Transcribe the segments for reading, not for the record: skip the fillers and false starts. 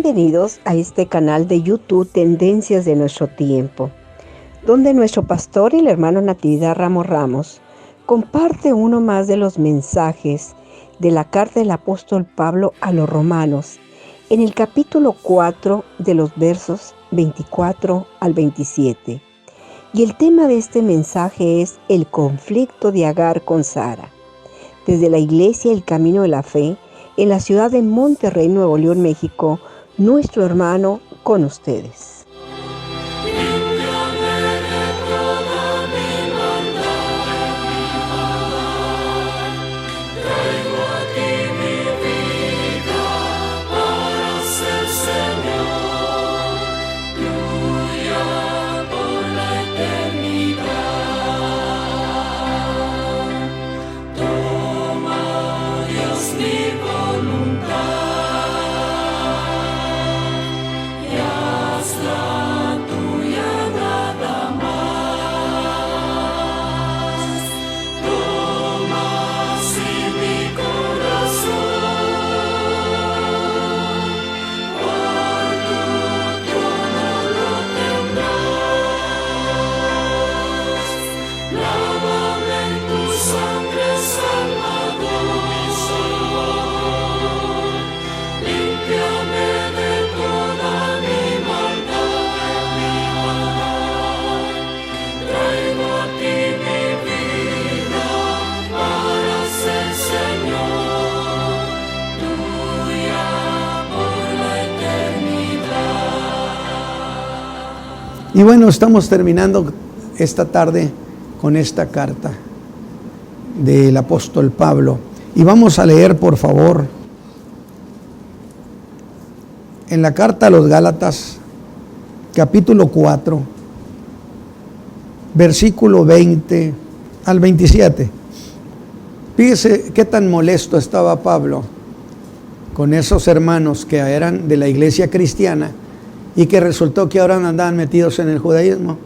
Bienvenidos a este canal de YouTube Tendencias de Nuestro Tiempo, donde nuestro pastor y el hermano Natividad Ramos comparte uno más de los mensajes de la carta del apóstol Pablo a los romanos, en el capítulo 4 de los versos 24 al 27. Y el tema de este mensaje es el conflicto de Agar con Sara. Desde la iglesia El Camino de la Fe, en la ciudad de Monterrey, Nuevo León, México, nuestro hermano con ustedes. Y bueno, estamos terminando esta tarde con esta carta del apóstol Pablo. Y vamos a leer, por favor, en la carta a los Gálatas, capítulo 4, versículo 20 al 27. Fíjese qué tan molesto estaba Pablo con esos hermanos que eran de la iglesia cristiana y que resultó que ahora andaban metidos en el judaísmo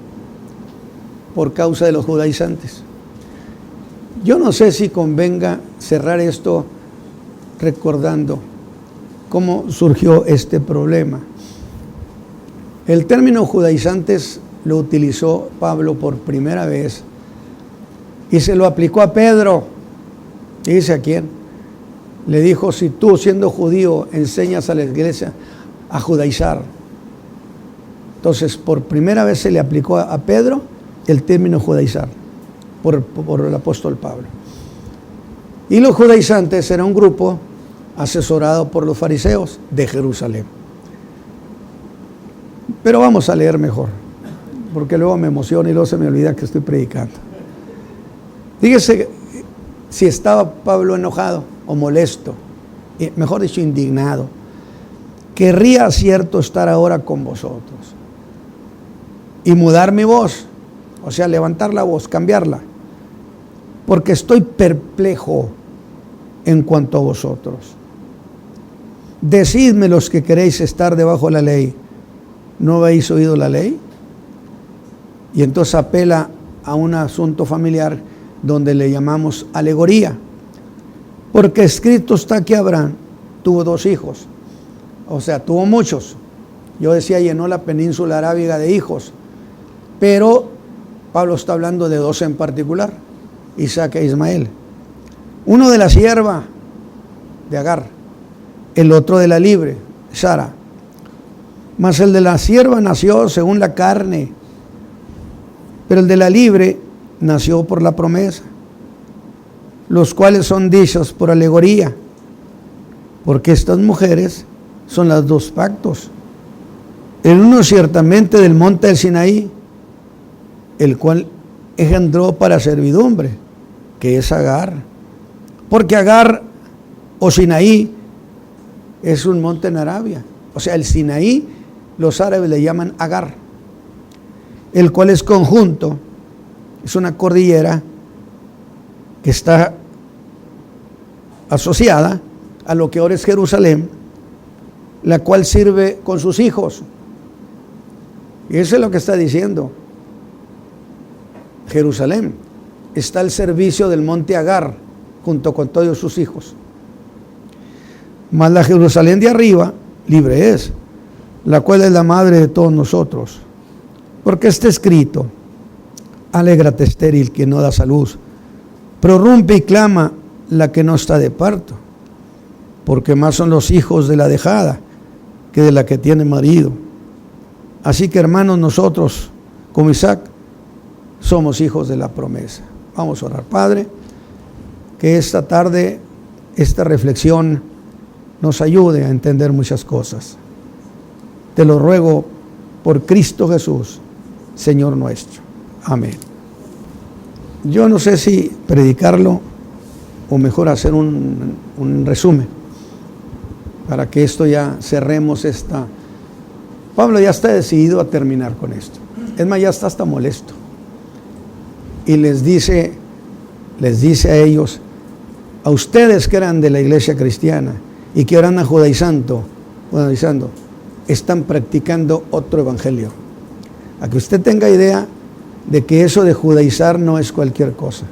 por causa de los judaizantes. Yo no sé si convenga cerrar esto recordando cómo surgió este problema. El término judaizantes lo utilizó Pablo por primera vez y se lo aplicó a Pedro. ¿Y dice a quién? Le dijo: si tú, siendo judío, enseñas a la iglesia a judaizar. Entonces, por primera vez se le aplicó a Pedro el término judaizar por el apóstol Pablo. Y los judaizantes era un grupo asesorado por los fariseos de Jerusalén. Pero vamos a leer mejor, porque luego me emociono y luego se me olvida que estoy predicando. Fíjese si estaba Pablo enojado o molesto, mejor dicho, indignado. Querría, cierto, estar ahora con vosotros y mudar mi voz, o sea, levantar la voz, cambiarla, porque estoy perplejo en cuanto a vosotros. Decidme, los que queréis estar debajo de la ley, ¿no habéis oído la ley? Y entonces apela a un asunto familiar donde le llamamos alegoría, porque escrito está que Abraham tuvo 2 hijos, o sea, tuvo muchos. Yo decía, llenó la península arábiga de hijos, pero Pablo está hablando de 2 en particular, Isaac e Ismael. Uno de la sierva de Agar, el otro de la libre, Sara. Mas el de la sierva nació según la carne, pero el de la libre nació por la promesa, los cuales son dichos por alegoría, porque estas mujeres son las 2 pactos. El uno ciertamente del monte del Sinaí, el cual engendró para servidumbre, que es Agar. Porque Agar o Sinaí es un monte en Arabia. O sea, el Sinaí, los árabes le llaman Agar, el cual es conjunto, es una cordillera que está asociada a lo que ahora es Jerusalén, la cual sirve con sus hijos. Y eso es lo que está diciendo. Jerusalén está al servicio del monte Agar, junto con todos sus hijos. Mas la Jerusalén de arriba, libre es, la cual es la madre de todos nosotros. Porque está escrito: alégrate estéril que no da salud, prorrumpe y clama la que no está de parto, porque más son los hijos de la dejada que de la que tiene marido. Así que, hermanos, nosotros, como Isaac, somos hijos de la promesa. Vamos a orar. Padre, que esta tarde, esta reflexión nos ayude a entender muchas cosas. Te lo ruego por Cristo Jesús, Señor nuestro. Amén. Yo no sé si predicarlo o mejor hacer un resumen para que esto ya cerremos esta. Pablo ya está decidido a terminar con esto. Es más, ya está hasta molesto. Y les dice a ellos: a ustedes que eran de la iglesia cristiana y que ahora andan judaizando, están practicando otro evangelio. A que usted tenga idea de que eso de judaizar no es cualquier cosa.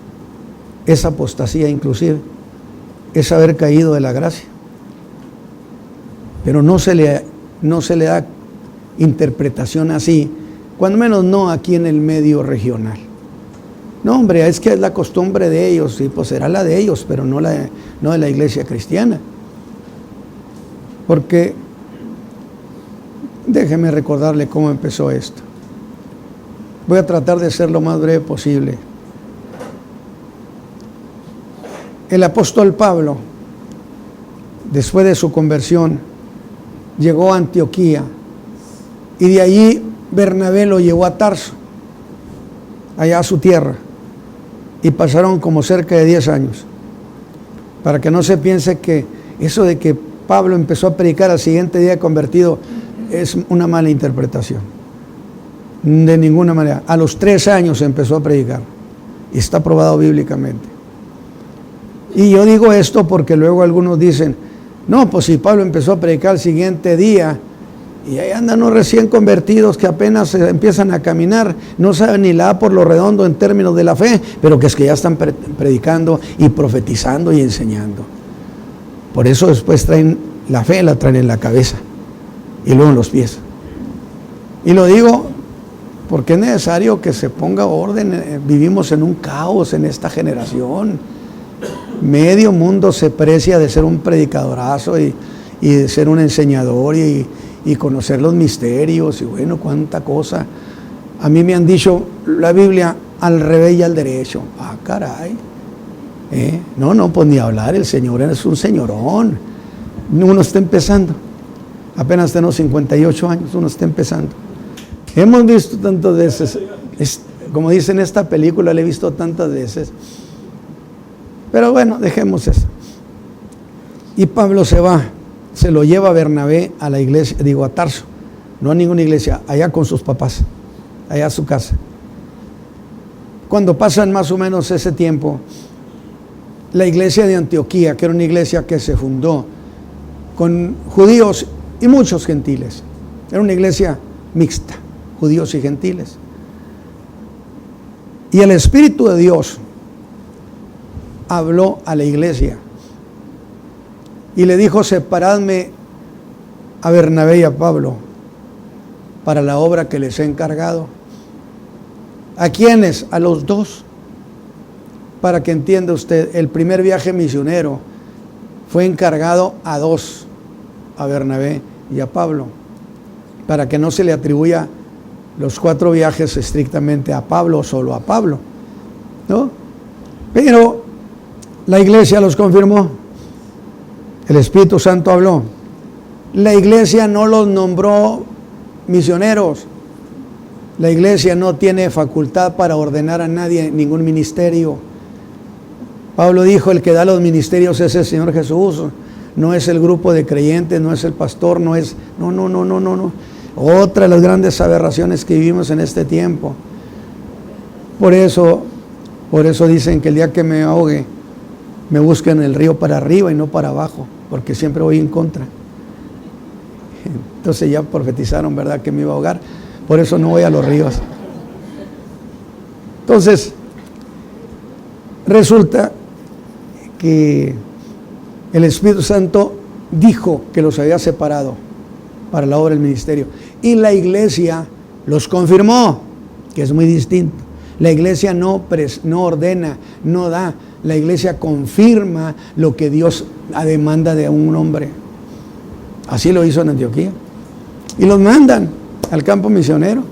Es apostasía inclusive, es haber caído de la gracia. Pero no se le da interpretación así, cuando menos no aquí en el medio regional. No, hombre, es que es la costumbre de ellos, y pues será la de ellos, pero no de la iglesia cristiana. Porque, déjeme recordarle cómo empezó esto. Voy a tratar de ser lo más breve posible. El apóstol Pablo, después de su conversión, llegó a Antioquía, y de allí Bernabé lo llevó a Tarso, allá a su tierra, y pasaron como cerca de 10 años. Para que no se piense que eso de que Pablo empezó a predicar al siguiente día convertido es una mala interpretación. De ninguna manera. A los 3 años empezó a predicar, y está probado bíblicamente. Y yo digo esto porque luego algunos dicen: no, pues si Pablo empezó a predicar al siguiente día, y ahí andan los recién convertidos que apenas empiezan a caminar, no saben ni la A por lo redondo en términos de la fe, pero que es que ya están predicando y profetizando y enseñando. Por eso después traen la fe, la traen en la cabeza y luego en los pies. Y lo digo porque es necesario que se ponga orden. Vivimos en un caos en esta generación. Medio mundo se precia de ser un predicadorazo y de ser un enseñador y conocer los misterios y bueno, cuánta cosa. A mí me han dicho la Biblia al revés y al derecho. Ah, caray. No, pues ni hablar, el Señor es un señorón. Uno está empezando. Apenas tengo 58 años, uno está empezando. Hemos visto tantas veces, como dice en esta película, la he visto tantas veces. Pero bueno, dejemos eso. Y Pablo se lo lleva a Bernabé a la iglesia, a Tarso, no a ninguna iglesia, allá con sus papás, allá a su casa. Cuando pasan más o menos ese tiempo, la iglesia de Antioquía, que era una iglesia que se fundó con judíos y muchos gentiles, era una iglesia mixta, judíos y gentiles. Y el Espíritu de Dios habló a la iglesia y le dijo: separadme a Bernabé y a Pablo para la obra que les he encargado. ¿A quiénes? A los dos. Para que entienda usted, el primer viaje misionero fue encargado a dos, a Bernabé y a Pablo, para que no se le atribuya los 4 viajes estrictamente a Pablo o solo a Pablo, ¿no? Pero la iglesia los confirmó. El Espíritu Santo habló. La iglesia no los nombró misioneros. La iglesia no tiene facultad para ordenar a nadie ningún ministerio. Pablo dijo: el que da los ministerios es el Señor Jesús. No es el grupo de creyentes, no es el pastor, no es... No. Otra de las grandes aberraciones que vivimos en este tiempo. Por eso dicen que el día que me ahogue, me busquen el río para arriba y no para abajo, porque siempre voy en contra. Entonces ya profetizaron, ¿verdad?, que me iba a ahogar. Por eso no voy a los ríos. Entonces, resulta que el Espíritu Santo dijo que los había separado para la obra del ministerio. Y la iglesia los confirmó, que es muy distinto. La iglesia no ordena, no da. La iglesia confirma lo que Dios demanda de un hombre. Así lo hizo en Antioquía. Y los mandan al campo misionero.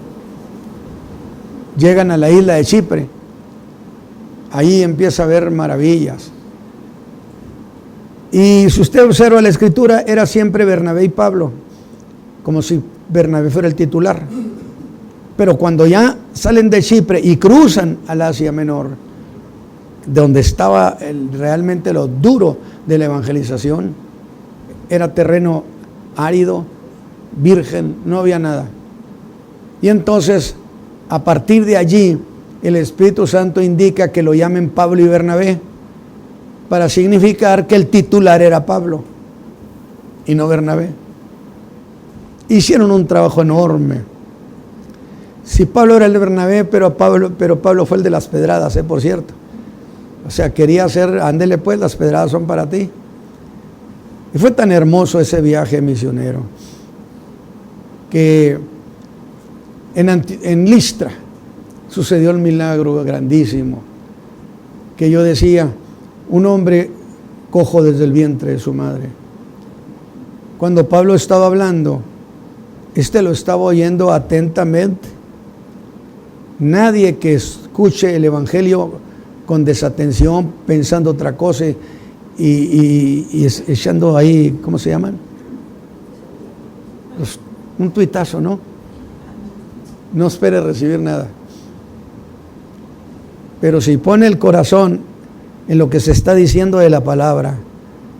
Llegan a la isla de Chipre. Ahí empieza a ver maravillas. Y si usted observa la escritura, era siempre Bernabé y Pablo, como si Bernabé fuera el titular. Pero cuando ya salen de Chipre y cruzan al Asia Menor, donde estaba realmente lo duro de la evangelización, era terreno árido, virgen, no había nada. Y entonces, a partir de allí, el Espíritu Santo indica que lo llamen Pablo y Bernabé, para significar que el titular era Pablo y no Bernabé. Hicieron un trabajo enorme. Si Pablo era el de Bernabé, pero Pablo fue el de las pedradas, por cierto. O sea, quería hacer, ándele pues, las pedradas son para ti. Y fue tan hermoso ese viaje misionero, que en Listra sucedió el milagro grandísimo, que yo decía, un hombre cojo desde el vientre de su madre. Cuando Pablo estaba hablando, lo estaba oyendo atentamente. Nadie que escuche el evangelio con desatención, pensando otra cosa y echando ahí, ¿cómo se llaman? Un tuitazo, ¿no? No espere recibir nada. Pero si pone el corazón en lo que se está diciendo de la palabra,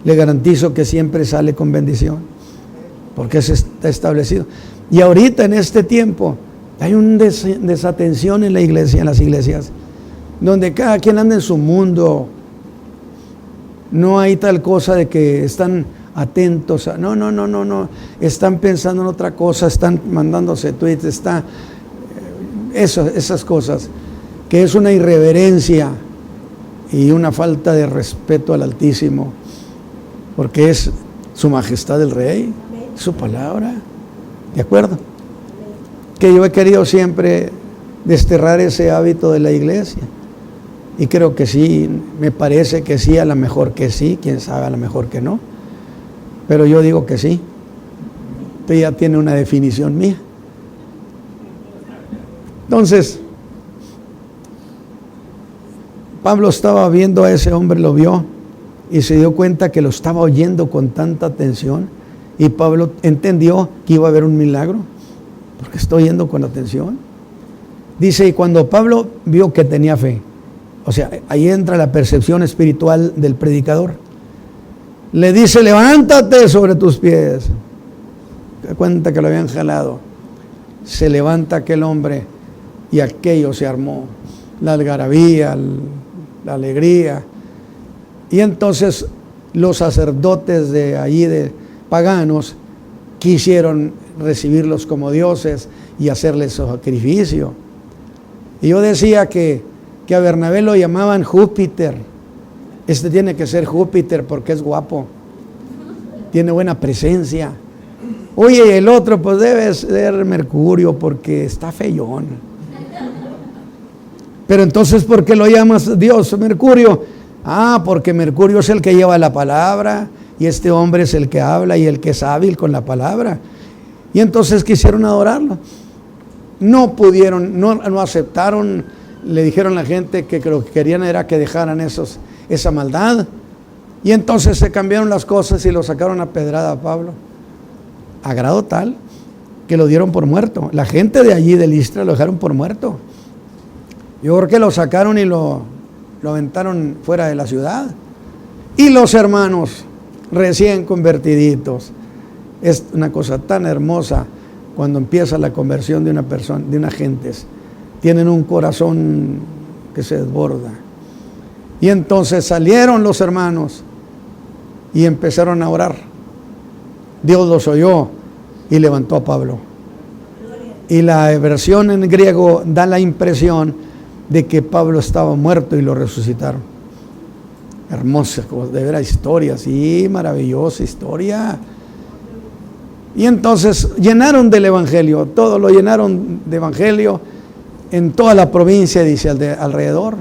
le garantizo que siempre sale con bendición, porque eso está establecido. Y ahorita en este tiempo hay una desatención en la iglesia, en las iglesias, donde cada quien anda en su mundo. No hay tal cosa de que están atentos a, no, están pensando en otra cosa, están mandándose tweets, esas cosas, que es una irreverencia y una falta de respeto al Altísimo, porque es su majestad el Rey, su palabra. ¿De acuerdo? Que yo he querido siempre desterrar ese hábito de la iglesia, y creo que sí, me parece que sí, a lo mejor que sí, quién sabe, a lo mejor que no, pero yo digo que sí. Usted ya tiene una definición mía. Entonces, Pablo estaba viendo a ese hombre, lo vio y se dio cuenta que lo estaba oyendo con tanta atención, y Pablo entendió que iba a haber un milagro porque está oyendo con atención. Dice, y cuando Pablo vio que tenía fe, o sea, ahí entra la percepción espiritual del predicador, le dice, levántate sobre tus pies. Se cuenta que lo habían jalado. Se levanta aquel hombre y aquello se armó, la algarabía, la alegría. Y entonces los sacerdotes de allí, de paganos, quisieron recibirlos como dioses y hacerles sacrificio. Y yo decía que a Bernabé lo llamaban Júpiter. Tiene que ser Júpiter porque es guapo, tiene buena presencia. Oye, el otro pues debe ser Mercurio porque está feyón. Pero entonces, ¿por qué lo llamas Dios, Mercurio? Porque Mercurio es el que lleva la palabra, y este hombre es el que habla y el que es hábil con la palabra. Y entonces quisieron adorarlo. No pudieron, no aceptaron. Le dijeron a la gente que lo que querían era que dejaran esa maldad. Y entonces se cambiaron las cosas y lo sacaron a pedrada a Pablo, a grado tal que lo dieron por muerto. La gente de allí de Listra lo dejaron por muerto. Yo creo que lo sacaron y lo aventaron fuera de la ciudad. Y los hermanos recién convertiditos, es una cosa tan hermosa cuando empieza la conversión de una persona, de una gentes. Tienen un corazón que se desborda. Y entonces salieron los hermanos y empezaron a orar. Dios los oyó y levantó a Pablo. Y la versión en griego da la impresión de que Pablo estaba muerto y lo resucitaron. Hermosa, de ver historia, sí, maravillosa historia. Y entonces llenaron del evangelio, todo lo llenaron de evangelio en toda la provincia, dice, alrededor.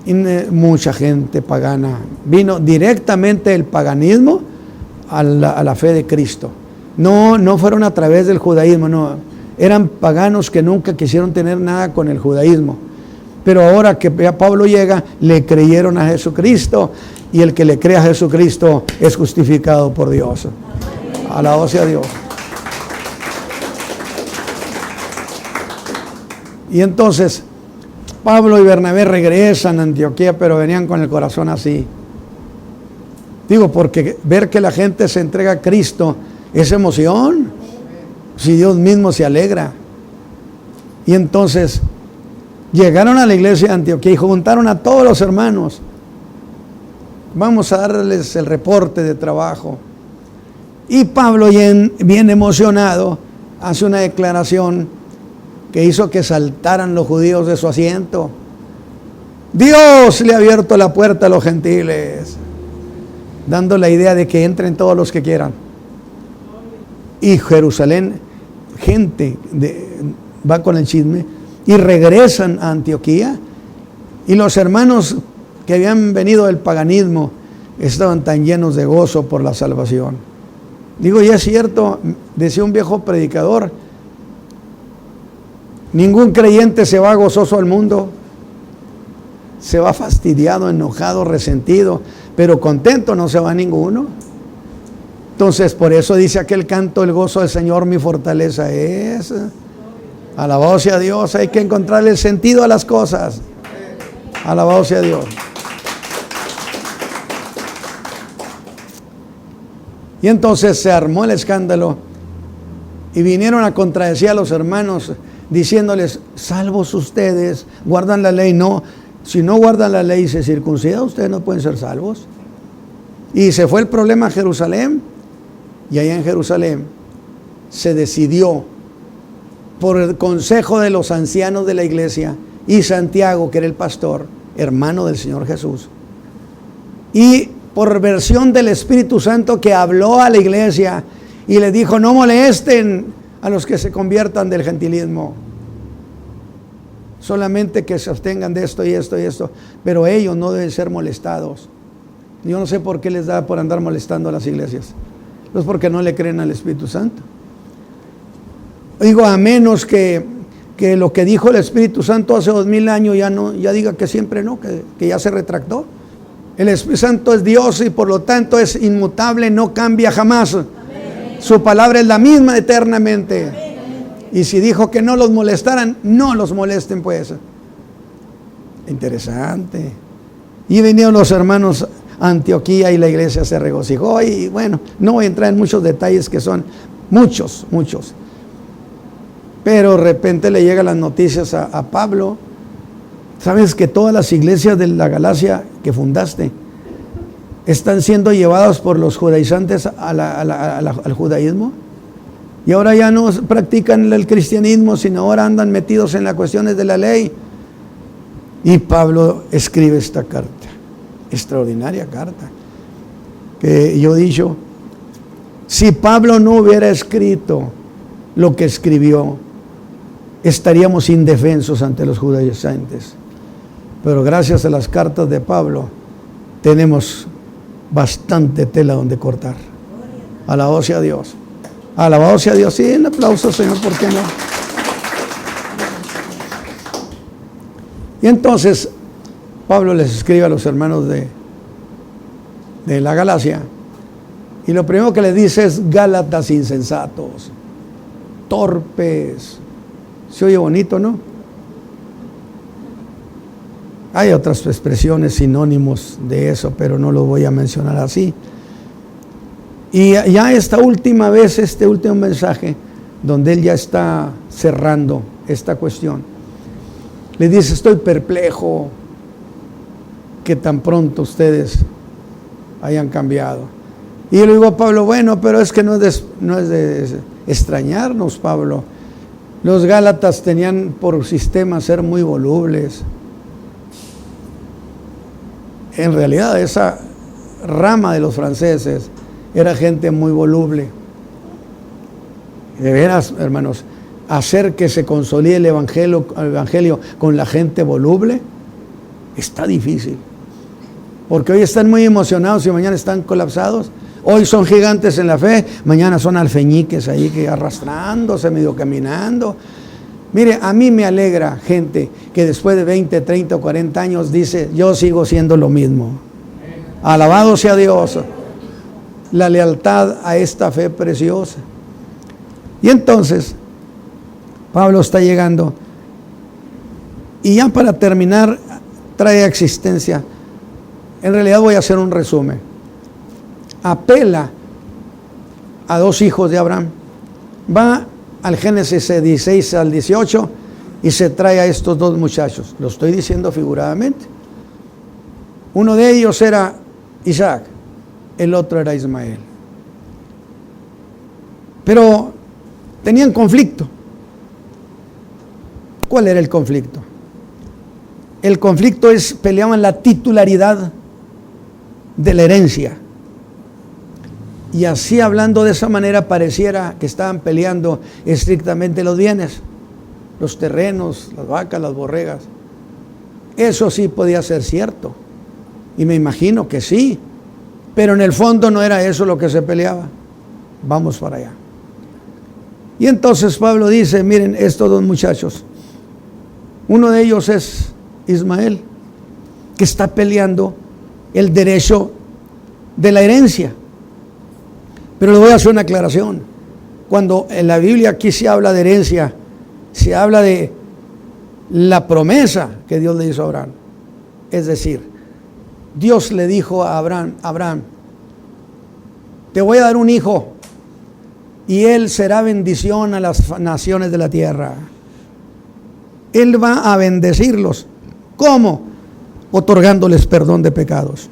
Y mucha gente pagana. Vino directamente el paganismo a la fe de Cristo. No fueron a través del judaísmo, no. Eran paganos que nunca quisieron tener nada con el judaísmo. Pero ahora que Pablo llega, le creyeron a Jesucristo. Y el que le cree a Jesucristo es justificado por Dios. Alabado sea Dios. Y entonces Pablo y Bernabé regresan a Antioquía, pero venían con el corazón así. Digo, porque ver que la gente se entrega a Cristo es emoción. Si Dios mismo se alegra. Y entonces llegaron a la iglesia de Antioquía y juntaron a todos los hermanos. Vamos a darles el reporte de trabajo. Y Pablo, bien emocionado, hace una declaración que hizo que saltaran los judíos de su asiento. Dios le ha abierto la puerta a los gentiles, dando la idea de que entren todos los que quieran. Y Jerusalén, gente va con el chisme y regresan a Antioquía. Y los hermanos que habían venido del paganismo estaban tan llenos de gozo por la salvación. Digo, y es cierto, decía un viejo predicador, ningún creyente se va gozoso al mundo, se va fastidiado, enojado, resentido, pero contento no se va ninguno. Entonces, por eso dice aquel canto, el gozo del Señor mi fortaleza es. Alabado sea Dios, hay que encontrarle el sentido a las cosas. Alabado sea Dios. Y entonces se armó el escándalo y vinieron a contradecir a los hermanos diciéndoles, salvos ustedes, guardan la ley. No, si no guardan la ley y se circuncidan, ustedes no pueden ser salvos. Y se fue el problema a Jerusalén, y allá en Jerusalén se decidió por el consejo de los ancianos de la iglesia y Santiago, que era el pastor, hermano del Señor Jesús, y por versión del Espíritu Santo, que habló a la iglesia y le dijo, no molesten a los que se conviertan del gentilismo, solamente que se abstengan de esto y esto y esto, pero ellos no deben ser molestados. Yo no sé por qué les da por andar molestando a las iglesias. No es porque no le creen al Espíritu Santo. Digo, a menos que lo que dijo el Espíritu Santo hace 2000 años ya diga que siempre no, que ya se retractó. El Espíritu Santo es Dios y por lo tanto es inmutable, no cambia jamás. Amén. Su palabra es la misma eternamente. Amén. Y si dijo que no los molestaran, no los molesten pues. Interesante. Y vinieron los hermanos a Antioquía y la iglesia se regocijó. Y bueno, no voy a entrar en muchos detalles que son muchos. Pero de repente le llegan las noticias a Pablo. ¿Sabes que todas las iglesias de la Galacia que fundaste están siendo llevadas por los judaizantes al judaísmo? Y ahora ya no practican el cristianismo, sino ahora andan metidos en las cuestiones de la ley. Y Pablo escribe esta carta, extraordinaria carta, que yo he dicho, si Pablo no hubiera escrito lo que escribió, estaríamos indefensos ante los judaizantes. Pero gracias a las cartas de Pablo tenemos bastante tela donde cortar. Alabado sea Dios. Alabado sea Dios. Sí, un aplauso, Señor, ¿por qué no? Y entonces Pablo les escribe a los hermanos de la Galacia, y lo primero que les dice es: Gálatas insensatos, torpes. Se oye bonito, ¿no? Hay otras expresiones sinónimos de eso, pero no lo voy a mencionar así. Y ya esta última vez, este último mensaje, donde él ya está cerrando esta cuestión, le dice: estoy perplejo que tan pronto ustedes hayan cambiado. Y yo le digo a Pablo: bueno, pero es que no es de extrañarnos, Pablo. Los Gálatas tenían por sistema ser muy volubles. En realidad esa rama de los franceses era gente muy voluble. De veras, hermanos, hacer que se consolide el evangelio con la gente voluble está difícil. Porque hoy están muy emocionados y mañana están colapsados. Hoy son gigantes en la fe, mañana son alfeñiques ahí que arrastrándose, medio caminando. Mire, a mí me alegra gente que después de 20, 30 o 40 años dice, yo sigo siendo lo mismo. Alabado sea Dios. La lealtad a esta fe preciosa. Y entonces, Pablo está llegando. Y ya para terminar, trae a existencia. En realidad voy a hacer un resumen. Apela a dos hijos de Abraham. Va al Génesis 16 al 18 y se trae a estos dos muchachos. Lo estoy diciendo figuradamente. Uno de ellos era Isaac, el otro era Ismael. Pero tenían conflicto. ¿Cuál era el conflicto? El conflicto peleaban la titularidad de la herencia. Y así, hablando de esa manera, pareciera que estaban peleando estrictamente los bienes, los terrenos, las vacas, las borregas. Eso sí podía ser cierto, y me imagino que sí, pero en el fondo no era eso lo que se peleaba. Vamos para allá. Y entonces Pablo dice, miren, estos dos muchachos, uno de ellos es Ismael, que está peleando el derecho de la herencia. Pero le voy a hacer una aclaración. Cuando en la Biblia aquí se habla de herencia, se habla de la promesa que Dios le hizo a Abraham. Es decir, Dios le dijo a Abraham, te voy a dar un hijo y él será bendición a las naciones de la tierra. Él va a bendecirlos. ¿Cómo? Otorgándoles perdón de pecados,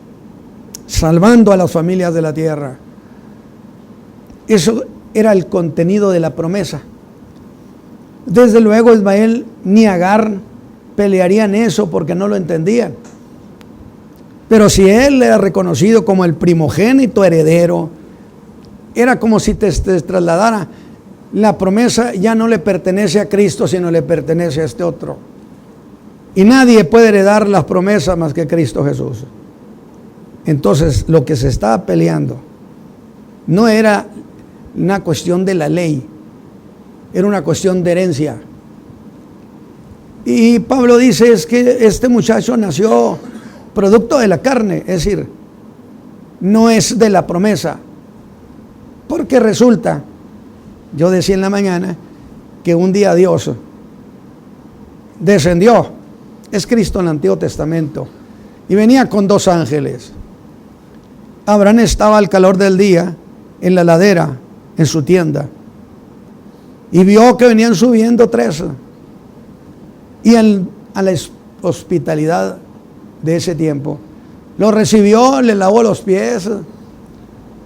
salvando a las familias de la tierra. Eso era el contenido de la promesa. Desde luego Ismael ni Agar pelearían eso porque no lo entendían. Pero si él era reconocido como el primogénito heredero, era como si te trasladara, la promesa ya no le pertenece a Cristo, sino le pertenece a este otro. Y nadie puede heredar las promesas más que Cristo Jesús. Entonces, lo que se estaba peleando no era una cuestión de la ley, era una cuestión de herencia. Y Pablo dice, es que este muchacho nació producto de la carne, es decir, no es de la promesa. Porque resulta, yo decía en la mañana, que un día Dios descendió, es Cristo en el Antiguo Testamento, y venía con dos ángeles. Abraham estaba al calor del día en la ladera, en su tienda, y vio que venían subiendo tres, y a la hospitalidad de ese tiempo lo recibió, le lavó los pies,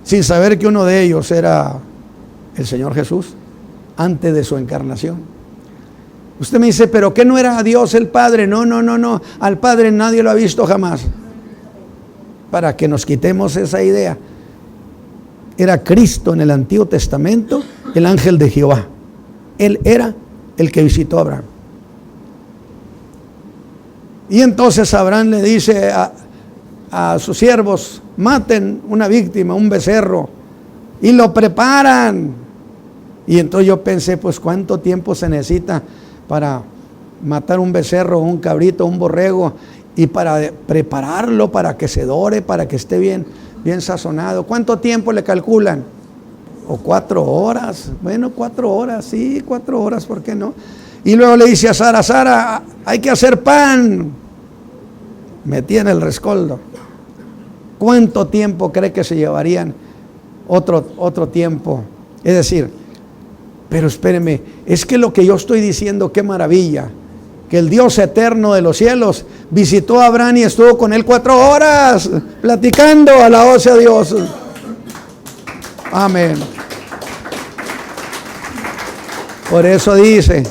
sin saber que uno de ellos era el Señor Jesús antes de su encarnación. Usted me dice, pero ¿qué no era Dios el Padre? No, al Padre nadie lo ha visto jamás. Para que nos quitemos esa idea, era Cristo en el Antiguo Testamento, el ángel de Jehová. Él era el que visitó a Abraham. Y entonces Abraham le dice a sus siervos, maten una víctima, un becerro, y lo preparan. Y entonces yo pensé, pues ¿cuánto tiempo se necesita para matar un becerro, un cabrito, un borrego, y para prepararlo para que se dore, para que esté bien sazonado? ¿Cuánto tiempo le calculan? ¿O 4 horas? Bueno, 4 horas, sí, 4 horas, ¿por qué no? Y luego le dice a Sara, hay que hacer pan. Metía en el rescoldo. ¿Cuánto tiempo cree que se llevarían? Otro tiempo. Es decir, pero espéreme, es que lo que yo estoy diciendo, qué maravilla, que el Dios eterno de los cielos visitó a Abraham y estuvo con él 4 horas platicando. Alabado sea Dios. Amén. Por eso dice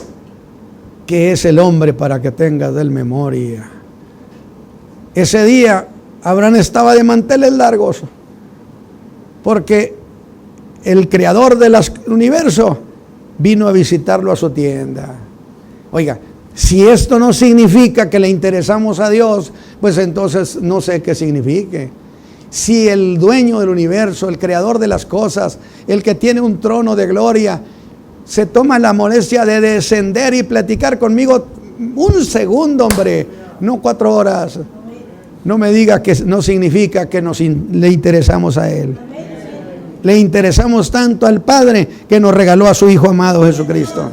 que es el hombre para que tengas de él memoria. Ese día Abraham estaba de manteles largos, porque el creador del universo vino a visitarlo a su tienda. Oiga, si esto no significa que le interesamos a Dios, pues entonces no sé qué signifique. Si el dueño del universo, el creador de las cosas, el que tiene un trono de gloria, se toma la molestia de descender y platicar conmigo un segundo, hombre, no 4 horas. No me diga que no significa que le interesamos a Él. Le interesamos tanto al Padre que nos regaló a su Hijo amado Jesucristo.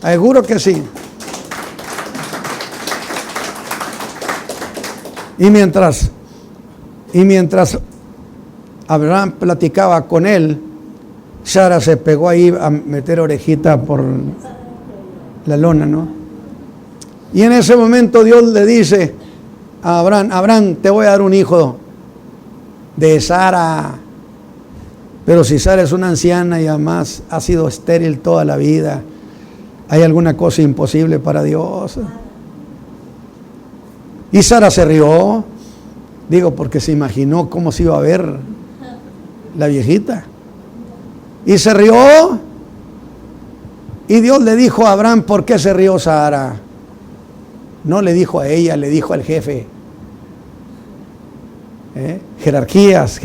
Seguro que sí. Y mientras Abraham platicaba con él, Sara se pegó ahí a meter orejita por la lona, ¿no? Y en ese momento Dios le dice a Abraham, te voy a dar un hijo de Sara. Pero si Sara es una anciana y además ha sido estéril toda la vida, ¿hay alguna cosa imposible para Dios? Y Sara se rió, digo, porque se imaginó cómo se iba a ver la viejita. Y se rió. Y Dios le dijo a Abraham, ¿por qué se rió Sara? No le dijo a ella, le dijo al jefe. Jerarquías.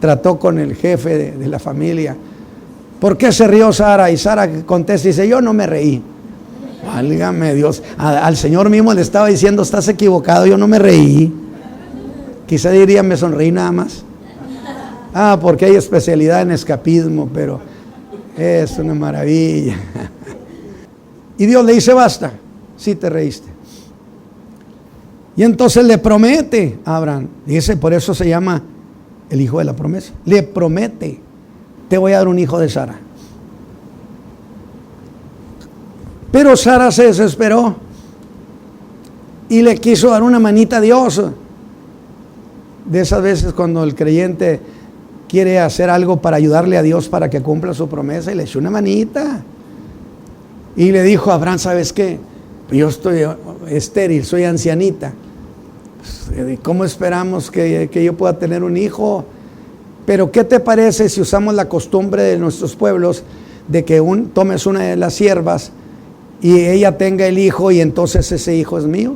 Trató con el jefe de la familia. ¿Por qué se rió Sara? Y Sara contesta y dice, yo no me reí. Válgame Dios. Al Señor mismo le estaba diciendo, estás equivocado, yo no me reí. Quizá diría, me sonreí nada más. Porque hay especialidad en escapismo, pero es una maravilla. Y Dios le dice, basta, sí te reíste. Y entonces le promete a Abraham, dice, por eso se llama el hijo de la promesa. Le promete, te voy a dar un hijo de Sara. Pero Sara se desesperó y le quiso dar una manita a Dios. De esas veces cuando el creyente quiere hacer algo para ayudarle a Dios para que cumpla su promesa, y le echó una manita. Y le dijo a Abraham, ¿sabes qué? Yo estoy estéril, soy ancianita. ¿Cómo esperamos que yo pueda tener un hijo? Pero ¿qué te parece si usamos la costumbre de nuestros pueblos de que tomes una de las siervas y ella tenga el hijo y entonces ese hijo es mío?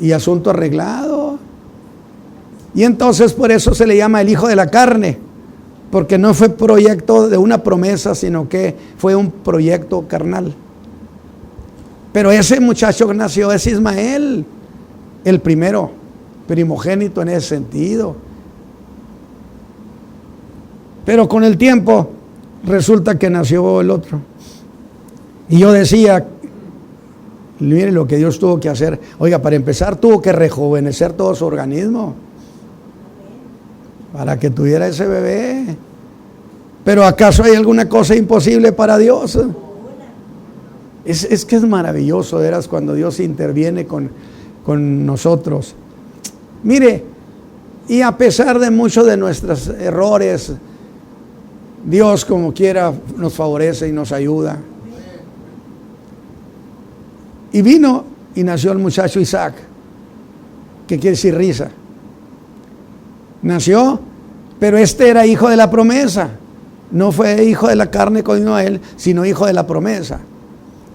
Y asunto arreglado. Y entonces por eso se le llama el hijo de la carne, porque no fue proyecto de una promesa, sino que fue un proyecto carnal. Pero ese muchacho que nació es Ismael, el primero, primogénito en ese sentido. Pero con el tiempo resulta que nació el otro. Y yo decía, mire lo que Dios tuvo que hacer. Oiga, para empezar tuvo que rejuvenecer todo su organismo para que tuviera ese bebé. Pero ¿acaso hay alguna cosa imposible para Dios? Es que es maravilloso, verás, cuando Dios interviene con nosotros. Mire, y a pesar de muchos de nuestros errores, Dios como quiera nos favorece y nos ayuda. Y vino y nació el muchacho Isaac, que quiere decir risa. Nació, pero este era hijo de la promesa. No fue hijo de la carne como vino a él, sino hijo de la promesa.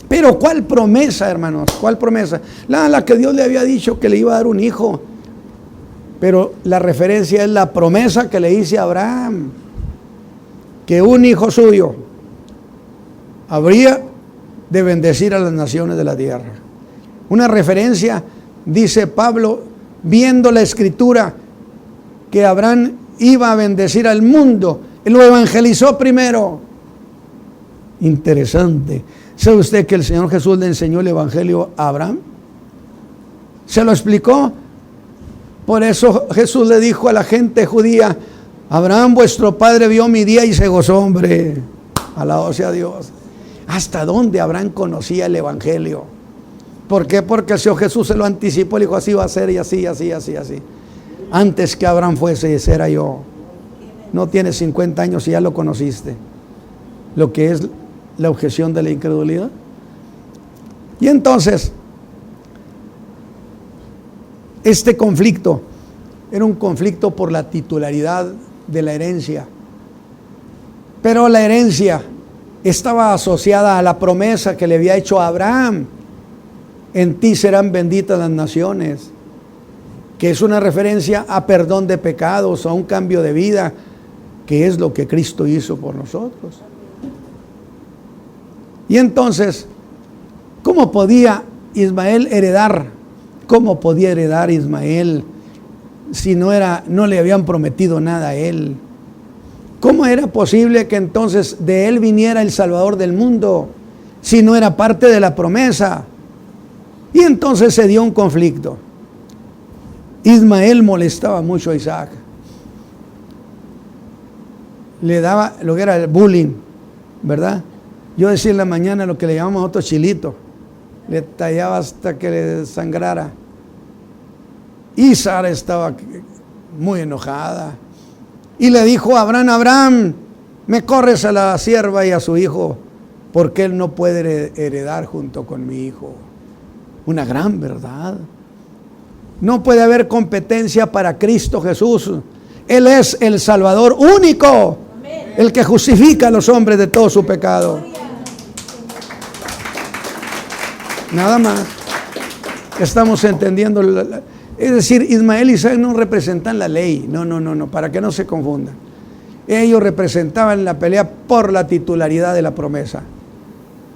Pero ¿cuál promesa, hermanos? ¿Cuál promesa? La que Dios le había dicho que le iba a dar un hijo. Pero la referencia es la promesa que le hice a Abraham, que un hijo suyo habría de bendecir a las naciones de la tierra. Una referencia, dice Pablo, viendo la escritura, que Abraham iba a bendecir al mundo. Él lo evangelizó primero. Interesante. ¿Sabe usted que el Señor Jesús le enseñó el evangelio a Abraham? ¿Se lo explicó? Por eso Jesús le dijo a la gente judía, Abraham vuestro padre vio mi día y se gozó, hombre. Alabado sea Dios. ¿Hasta dónde Abraham conocía el evangelio? ¿Por qué? Porque el Señor Jesús se lo anticipó, le dijo así va a ser y así. Antes que Abraham fuese, ese era yo. No tienes 50 años y ya lo conociste. Lo que es la objeción de la incredulidad. Y entonces, este conflicto era un conflicto por la titularidad de la herencia. Pero la herencia estaba asociada a la promesa que le había hecho a Abraham. En ti serán benditas las naciones, que es una referencia a perdón de pecados, a un cambio de vida, que es lo que Cristo hizo por nosotros. Y entonces, ¿cómo podía Ismael heredar? ¿Cómo podía heredar Ismael si no le habían prometido nada a él? ¿Cómo era posible que entonces de él viniera el Salvador del mundo si no era parte de la promesa? Y entonces se dio un conflicto. Ismael molestaba mucho a Isaac. Le daba lo que era el bullying, ¿verdad? Yo decía en la mañana lo que le llamamos otro chilito. Le tallaba hasta que le sangrara. Y Sara estaba muy enojada. Y le dijo a Abraham: Abraham, me corres a la sierva y a su hijo, porque él no puede heredar junto con mi hijo. Una gran verdad. No puede haber competencia para Cristo Jesús. Él es el Salvador único, el que justifica a los hombres de todo su pecado. Nada más. Estamos entendiendo. Es decir, Ismael y Isaac no representan la ley. No, para que no se confundan. Ellos representaban la pelea por la titularidad de la promesa,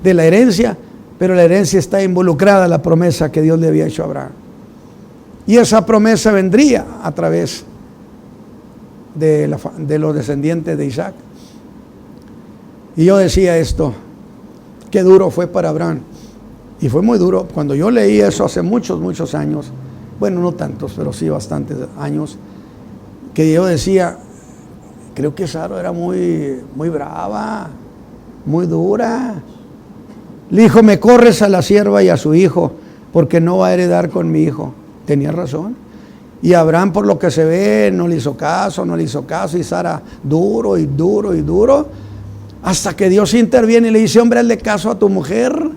de la herencia, pero la herencia está involucrada en la promesa que Dios le había hecho a Abraham. Y esa promesa vendría a través de los descendientes de Isaac. Y yo decía esto: qué duro fue para Abraham. Y fue muy duro. Cuando yo leí eso hace muchos años, bueno, no tantos, pero sí bastantes años, que yo decía, creo que Sara era muy brava, muy dura. Le dijo: me corres a la sierva y a su hijo, porque no va a heredar con mi hijo. Tenía razón. Y Abraham, por lo que se ve, no le hizo caso, y Sara duro, hasta que Dios interviene y le dice: hombre, hazle caso a tu mujer,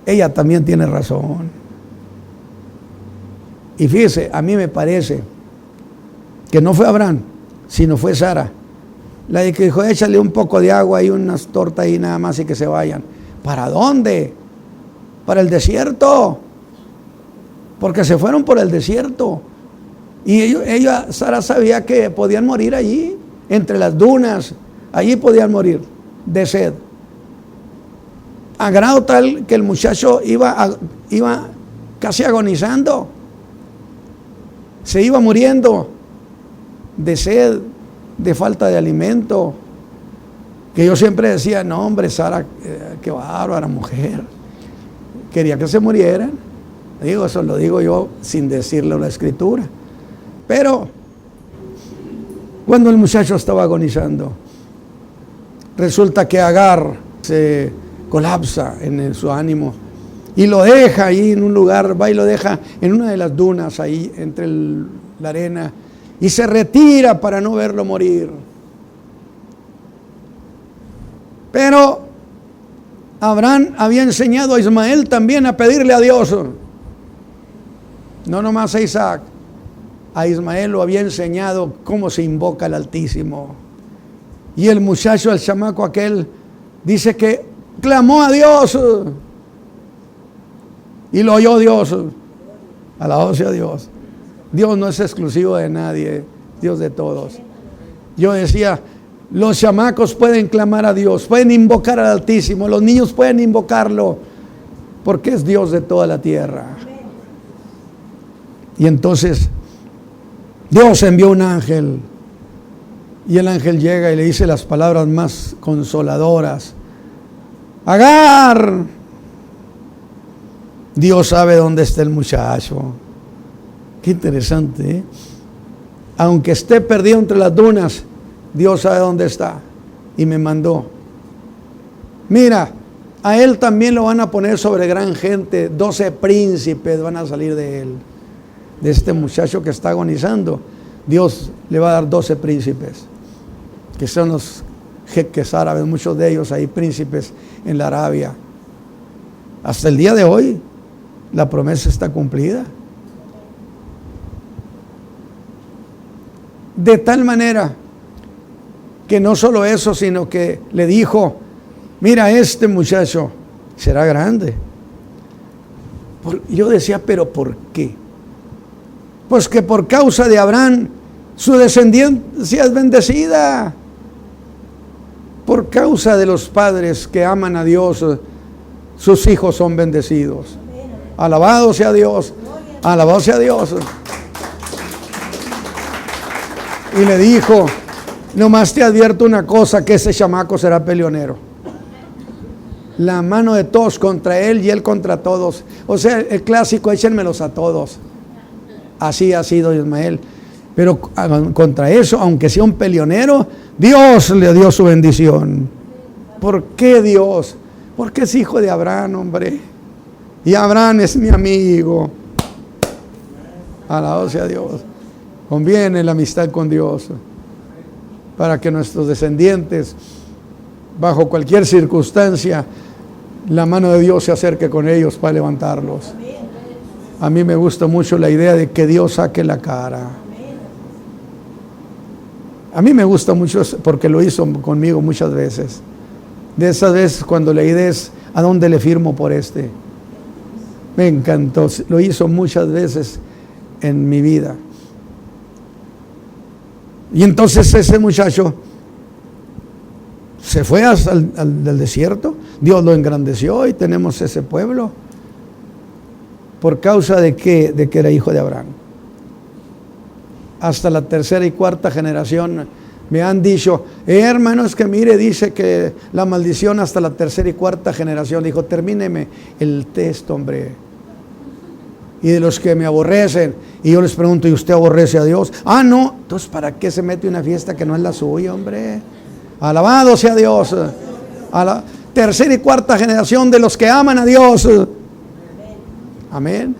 ella también tiene razón. Y fíjese, a mí me parece que no fue Abraham, sino fue Sara la de que dijo: échale un poco de agua y unas tortas y nada más y que se vayan. ¿Para dónde? Para el desierto. Porque se fueron por el desierto. Y Sara sabía que podían morir allí, entre las dunas. Allí podían morir de sed. A grado tal que el muchacho iba casi agonizando. Se iba muriendo de sed, de falta de alimento. Que yo siempre decía: no, hombre, Sara, qué bárbara mujer. Quería que se murieran. Eso lo digo yo sin decirle la escritura. Pero cuando el muchacho estaba agonizando, resulta que Agar se colapsa en su ánimo y lo deja ahí en un lugar, va y lo deja en una de las dunas ahí entre la arena y se retira para no verlo morir. Pero Abraham había enseñado a Ismael también a pedirle a Dios. No nomás a Isaac, a Ismael lo había enseñado cómo se invoca al Altísimo. Y el muchacho, el chamaco aquel, dice que clamó a Dios y lo oyó Dios. Alabado sea Dios. Dios no es exclusivo de nadie, Dios de todos. Yo decía, los chamacos pueden clamar a Dios, pueden invocar al Altísimo, los niños pueden invocarlo, porque es Dios de toda la tierra. Y entonces Dios envió un ángel, y el ángel llega y le dice las palabras más consoladoras: Agar, Dios sabe dónde está el muchacho. Qué interesante, ¿eh? Aunque esté perdido entre las dunas, Dios sabe dónde está y me mandó. Mira, a él también lo van a poner sobre gran gente, 12 príncipes van a salir de él. De este muchacho que está agonizando, Dios le va a dar 12 príncipes, que son los jeques árabes, muchos de ellos hay príncipes en la Arabia. Hasta el día de hoy, la promesa está cumplida. De tal manera que no solo eso, sino que le dijo, mira, este muchacho será grande. Yo decía, ¿pero por qué? Pues que por causa de Abraham, su descendencia es bendecida. Por causa de los padres que aman a Dios, sus hijos son bendecidos. Alabado sea Dios. Alabado sea Dios. Y le dijo, nomás te advierto una cosa, que ese chamaco será peleonero. La mano de todos contra él y él contra todos. O sea, el clásico, échenmelos a todos. Así ha sido Ismael. Pero contra eso, aunque sea un peleonero, Dios le dio su bendición. ¿Por qué Dios? Porque es hijo de Abraham, hombre. Y Abraham es mi amigo. Alabado sea Dios. Conviene la amistad con Dios, para que nuestros descendientes, bajo cualquier circunstancia, la mano de Dios se acerque con ellos para levantarlos. A mí me gusta mucho la idea de que Dios saque la cara. A mí me gusta mucho porque lo hizo conmigo muchas veces. De esas veces cuando la idea es, ¿a dónde le firmo por este? Me encantó, lo hizo muchas veces en mi vida. Y entonces ese muchacho se fue al desierto. Dios lo engrandeció y tenemos ese pueblo. ¿Por causa de qué? De que era hijo de Abraham. Hasta la tercera y cuarta generación me han dicho, hermanos, que mire, dice que la maldición hasta la tercera y cuarta generación. Dijo, termíneme el texto, hombre. Y de los que me aborrecen, y yo les pregunto, ¿y usted aborrece a Dios? Ah, no. Entonces, ¿para qué se mete una fiesta que no es la suya, hombre? Alabado sea Dios. A la tercera y cuarta generación de los que aman a Dios. Amén.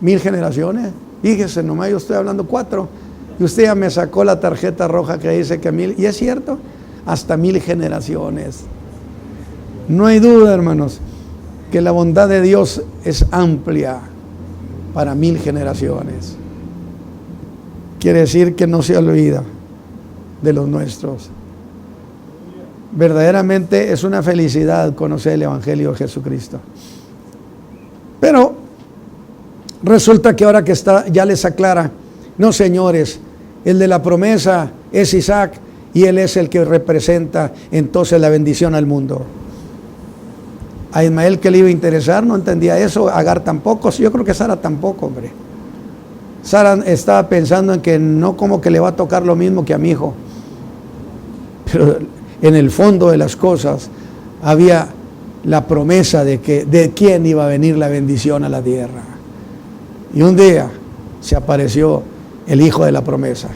1000 generaciones. Fíjese, nomás yo estoy hablando 4. Y usted ya me sacó la tarjeta roja que dice que 1000. Y es cierto, hasta 1000 generaciones. No hay duda, hermanos, que la bondad de Dios es amplia para 1000 generaciones. Quiere decir que no se olvida de los nuestros. Verdaderamente es una felicidad conocer el Evangelio de Jesucristo. Pero resulta que ahora que está, ya les aclara, no señores, el de la promesa es Isaac y él es el que representa entonces la bendición al mundo. A Ismael, que le iba a interesar, no entendía eso. Agar tampoco. Yo creo que Sara tampoco, hombre. Sara estaba pensando en que no, como que le va a tocar lo mismo que a mi hijo. Pero en el fondo de las cosas había la promesa de que de quién iba a venir la bendición a la tierra. Y un día se apareció el hijo de la promesa.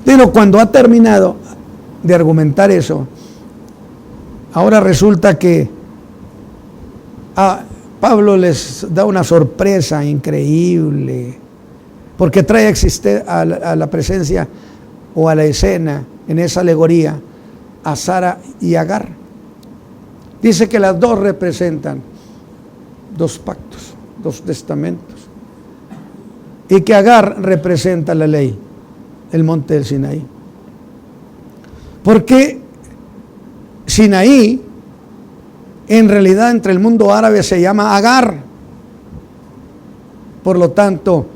Pero cuando ha terminado de argumentar eso, ahora resulta que Pablo les da una sorpresa increíble, porque trae a la presencia o a la escena, en esa alegoría, a Sara y Agar. Dice que las dos representan 2 pactos, 2 testamentos, y que Agar representa la ley, el monte del Sinaí. Porque Sinaí, en realidad entre el mundo árabe se llama Agar. Por lo tanto,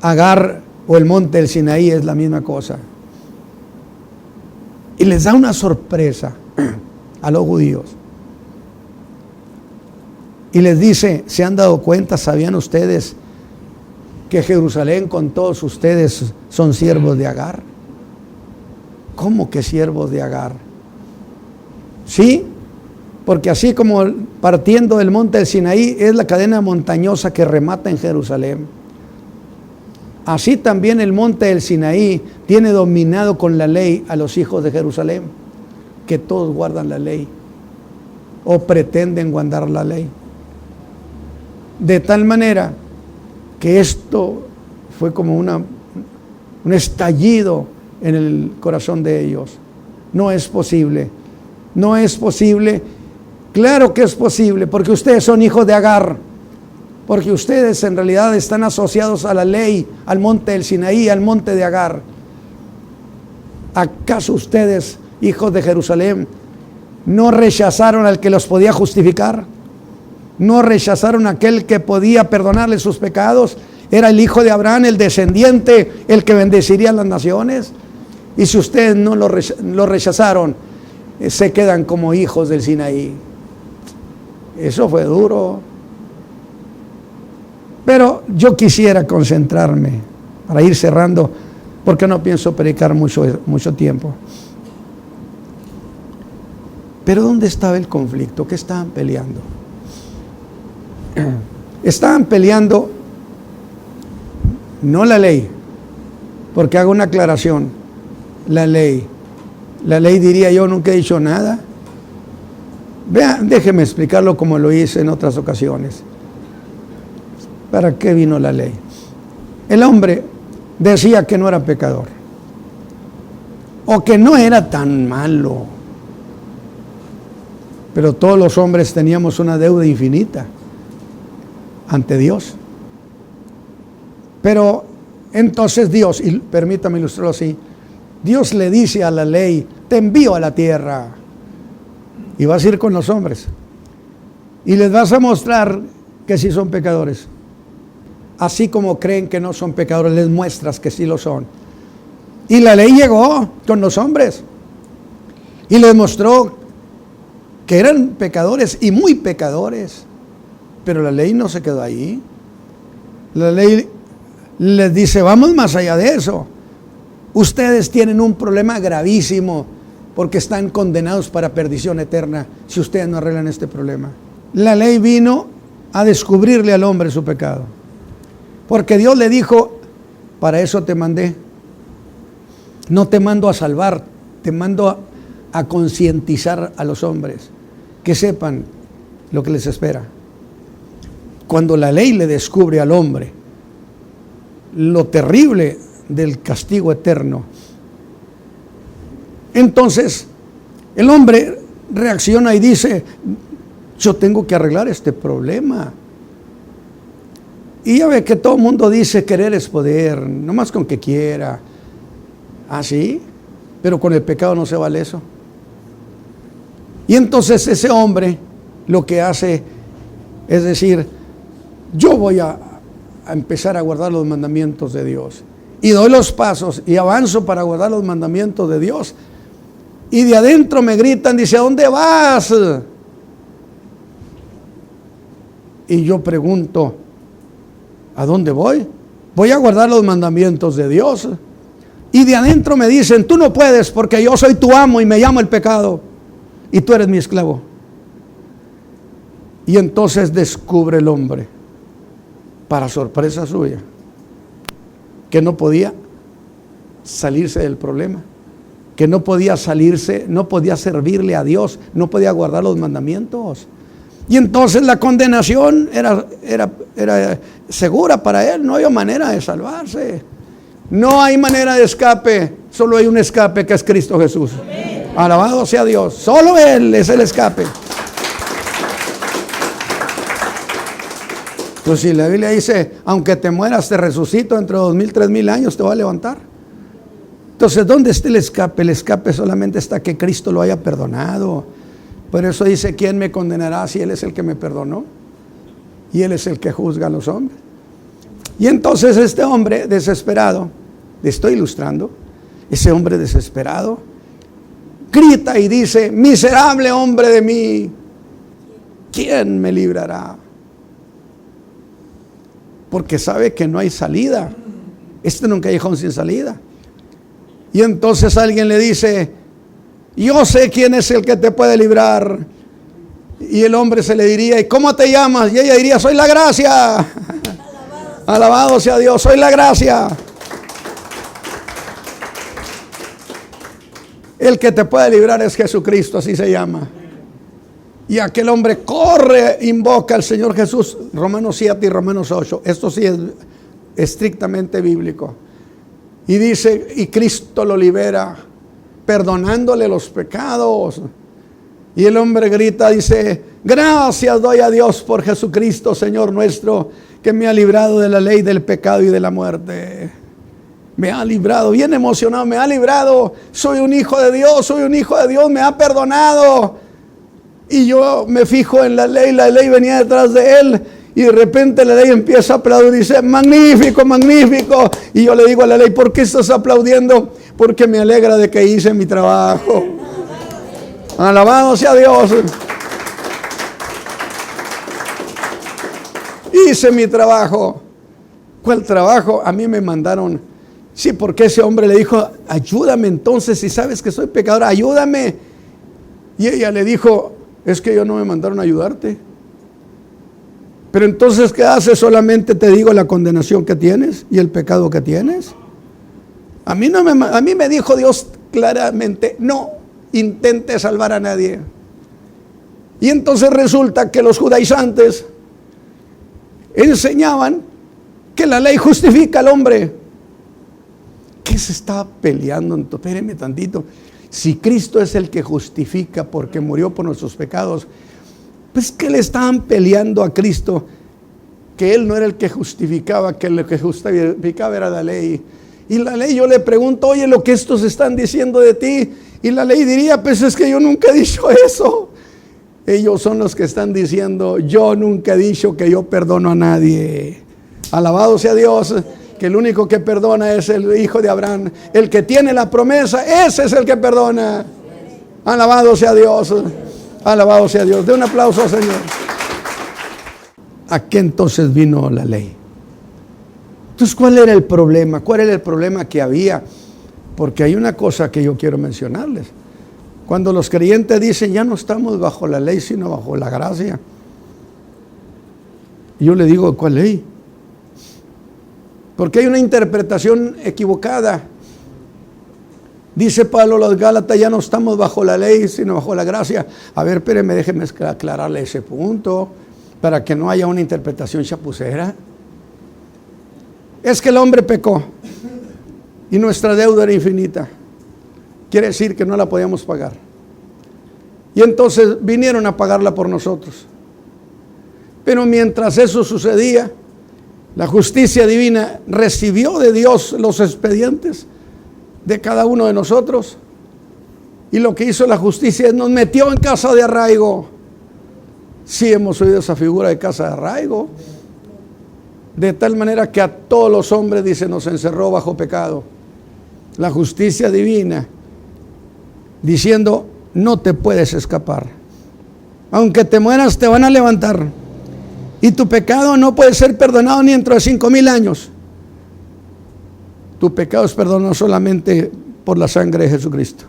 Agar o el monte del Sinaí es la misma cosa. Y les da una sorpresa a los judíos. Y les dice, ¿se han dado cuenta, sabían ustedes que Jerusalén con todos ustedes son siervos de Agar? ¿Cómo que siervos de Agar? Sí, porque así como partiendo del monte del Sinaí es la cadena montañosa que remata en Jerusalén, así también el monte del Sinaí tiene dominado con la ley a los hijos de Jerusalén, que todos guardan la ley o pretenden guardar la ley. De tal manera que esto fue como un estallido en el corazón de ellos. No es posible. No es posible. Claro que es posible, porque ustedes son hijos de Agar. porque ustedes en realidad están asociados a la ley, al monte del Sinaí, al monte de Agar. ¿Acaso ustedes, hijos de Jerusalén, no rechazaron al que los podía justificar? ¿No rechazaron a aquel que podía perdonarles sus pecados? Era el hijo de Abraham, el descendiente, el que bendeciría a las naciones. Y si ustedes no lo rechazaron, se quedan como hijos del Sinaí. Eso fue duro. Pero yo quisiera concentrarme para ir cerrando, porque no pienso predicar mucho tiempo. Pero ¿dónde estaba el conflicto? ¿Qué estaban peleando? Estaban peleando no la ley, porque hago una aclaración. La ley diría yo, nunca he dicho nada. Vean, déjeme explicarlo como lo hice en otras ocasiones. ¿Para qué vino la ley? El hombre decía que no era pecador, o que no era tan malo, pero todos los hombres teníamos una deuda infinita ante Dios. Pero entonces Dios, y permítame ilustrarlo así, Dios le dice a la ley: te envío a la tierra y vas a ir con los hombres y les vas a mostrar que sí son pecadores. Así como creen que no son pecadores, les muestras que sí lo son. Y la ley llegó con los hombres y les mostró que eran pecadores y muy pecadores. Pero la ley no se quedó ahí. La ley les dice: vamos más allá de eso. Ustedes tienen un problema gravísimo, porque están condenados para perdición eterna si ustedes no arreglan este problema. La ley vino a descubrirle al hombre su pecado, porque Dios le dijo: para eso te mandé. No te mando a salvar, te mando a concientizar a los hombres, que sepan lo que les espera. Cuando la ley le descubre al hombre lo terrible del castigo eterno, entonces el hombre reacciona y dice: yo tengo que arreglar este problema. Y ya ve que todo el mundo dice: querer es poder, nomás con que quiera. ¿Ah, sí? Pero con el pecado no se vale eso. Y entonces ese hombre lo que hace es decir: yo voy a empezar a guardar los mandamientos de Dios. Y doy los pasos y avanzo para guardar los mandamientos de Dios. Y de adentro me gritan, dice: ¿a dónde vas? Y yo pregunto: ¿a dónde voy? Voy a guardar los mandamientos de Dios. Y de adentro me dicen: tú no puedes, porque yo soy tu amo y me llamo el pecado, y tú eres mi esclavo. Y entonces descubre el hombre, para sorpresa suya, que no podía salirse del problema, que no podía salirse, no podía servirle a Dios, no podía guardar los mandamientos. Y entonces la condenación era segura para él. No había manera de salvarse. No hay manera de escape. Solo hay un escape, que es Cristo Jesús. Amén. Alabado sea Dios. Solo Él es el escape. Pues si la Biblia dice: aunque te mueras, te resucito, entre 2000, 3000 años te va a levantar. Entonces, ¿dónde está el escape? El escape solamente está que Cristo lo haya perdonado. Por eso dice: ¿quién me condenará si Él es el que me perdonó? Y Él es el que juzga a los hombres. Y entonces este hombre desesperado, le estoy ilustrando, ese hombre desesperado grita y dice: miserable hombre de mí, ¿quién me librará? Porque sabe que no hay salida. Este es un callejón sin salida. Y entonces alguien le dice: yo sé quién es el que te puede librar. Y el hombre se le diría: ¿y cómo te llamas? Y ella diría: soy la gracia. Alabado sea Dios, soy la gracia. El que te puede librar es Jesucristo, así se llama. Y aquel hombre corre, invoca al Señor Jesús. Romanos 7 y Romanos 8. Esto sí es estrictamente bíblico. Y dice: y Cristo lo libera, perdonándole los pecados. Y el hombre grita, dice: Gracias doy a Dios por Jesucristo, Señor nuestro, que me ha librado de la ley del pecado y de la muerte. Me ha librado, bien emocionado, me ha librado. Soy un hijo de Dios, me ha perdonado. Y yo me fijo en la ley venía detrás de él. Y de repente la ley empieza a aplaudir y dice, magnífico, magnífico. Y yo le digo a la ley, ¿por qué estás aplaudiendo? Porque me alegra de que hice mi trabajo. Alabado sea Dios. Hice mi trabajo. ¿Cuál trabajo? A mí me mandaron. Sí, porque ese hombre le dijo, ayúdame entonces, si sabes que soy pecador, ayúdame. Y ella le dijo, es que ellos no me mandaron a ayudarte. Pero entonces, ¿qué haces? Solamente te digo la condenación que tienes y el pecado que tienes. A mí me dijo Dios claramente, no intente salvar a nadie. Y entonces resulta que los judaizantes enseñaban que la ley justifica al hombre. ¿Qué se está peleando? Espéreme tantito. Si Cristo es el que justifica porque murió por nuestros pecados, pues ¿qué le estaban peleando a Cristo? Que Él no era el que justificaba, que lo que justificaba era la ley. Y la ley, yo le pregunto, oye, lo que estos están diciendo de ti, y la ley diría, pues es que yo nunca he dicho eso. Ellos son los que están diciendo, yo nunca he dicho que yo perdono a nadie. Alabado sea Dios, que el único que perdona es el hijo de Abraham. El que tiene la promesa, ese es el que perdona. Alabado sea Dios. Alabado sea Dios. De un aplauso al Señor. ¿A qué entonces vino la ley? Entonces, ¿cuál era el problema? ¿Cuál era el problema que había? Porque hay una cosa que yo quiero mencionarles. Cuando los creyentes dicen, ya no estamos bajo la ley, sino bajo la gracia. Yo le digo, ¿cuál ley? Porque hay una interpretación equivocada. Dice Pablo a los Gálatas, ya no estamos bajo la ley, sino bajo la gracia. A ver, espéreme, déjeme aclararle ese punto, para que no haya una interpretación chapucera. Es que el hombre pecó, y nuestra deuda era infinita. Quiere decir que no la podíamos pagar. Y entonces vinieron a pagarla por nosotros. Pero mientras eso sucedía, la justicia divina recibió de Dios los expedientes de cada uno de nosotros, y lo que hizo la justicia es nos metió en casa de arraigo. Sí, hemos oído esa figura de casa de arraigo, de tal manera que a todos los hombres, dice, nos encerró bajo pecado. La justicia divina diciendo, no te puedes escapar, aunque te mueras te van a levantar, y tu pecado no puede ser perdonado ni dentro de 5,000 años. Tu pecado es perdonado solamente por la sangre de Jesucristo.